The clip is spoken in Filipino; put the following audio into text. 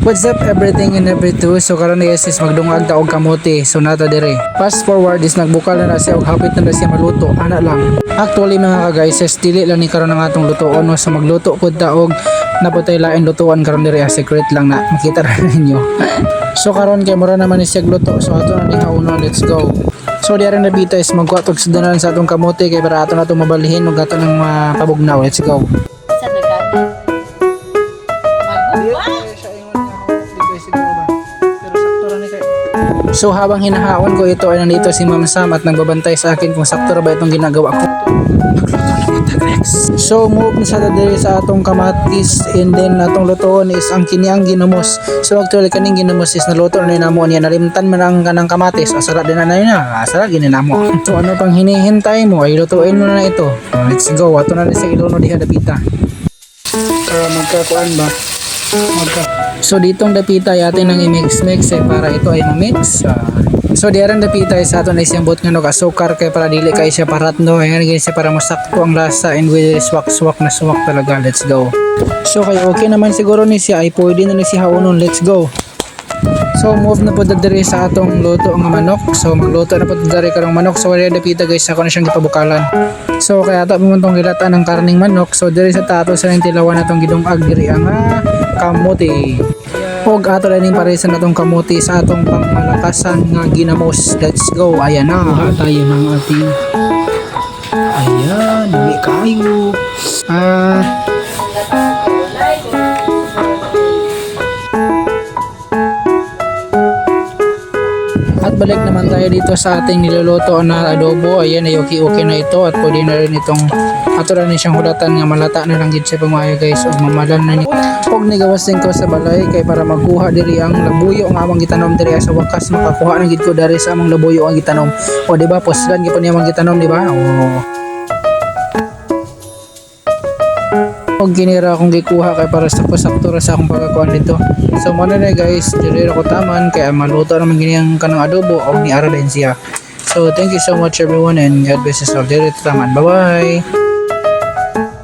What's up everything and every two? So karon guys is magdungag ta og kamote. So nata dire. Fast forward is nagbukal na siya og hapit na siya maluto. Ana lang. Actually mga ka-guys is dili lang ni karon ang atong lutoon no. So magluto pud ta og naputay lain lutuan karon dire secret lang na makita ra ninyo. So karon kay mura naman ni siya luto. So ato na ni hauno, let's go. So diara na bita is magkuatog sudanan sa atong kamote kay para ato na itong mabalihin og ato nang pabugnaw. Let's go. So habang hinahaon ko ito ay nandito si Ma'am Sam at nagbabantay sa akin kung sakto ra ba itong ginagawa ko. So move na sa dadiri sa atong kamatis and then atong lutoon is ang kiniang ginamos. So actually kaning ginamos is naluto na namo niya, nalimtan man ang kanang kamatis. Asara din na niya, asara ginamo. So ano pang hinihintay mo ay lutuin mo na ito. Let's go, ato na sa ilono diha dapita. Magkakuan ba? So ditong dapita yatin nang i-mix para ito ay ma-mix. So diarang dapita is ato na siyang bot nga no kasukar kay para dili kay siya parat no. Ayan gani siya para masakto ang lasa and with swak na swak talaga. Let's go. So kay okay naman siguro ni siya ay pwede na ni siya haunon. Let's go. So move na po diri sa atong luto nga manok. So magluto na po diri karong manok. So wala dapita guys ako na siyang gipabukalan. So kaya ata pumuntong gilatan ng karning manok. So diri sa tato sa nang tilawan natong gidungag diri ang kamote. Og ato lang ning parisan natong kamote sa atong pangmalakasan nga ginamos. Let's go. Ayan na. Kuha tayo ng ating ayan, dami kayo. At balik naman tayo dito sa ating niluluto na adobo. Ayan ay okay na ito at pwede na rin itong ato rin siyang hulatan nga malata na lang gid siya pamayo guys og mamalan na ni og nigawas din ko sa balay kay para magkuha diri ang labuyo nga among gitanom diri sa wakas makakuha na gid ko diri sa among labuyo ang gitanom. O di ba poslan gyud niya among gitanom di ba? Og ginira akong gikuha kay para sa sakto ra sa akong pagkakuan dito. So mo na guys, diri ra ko taman kay maluto naman gini ang kanang adobo og ni ara din siya. So thank you so much everyone and God bless us all. Diri taman. Bye bye.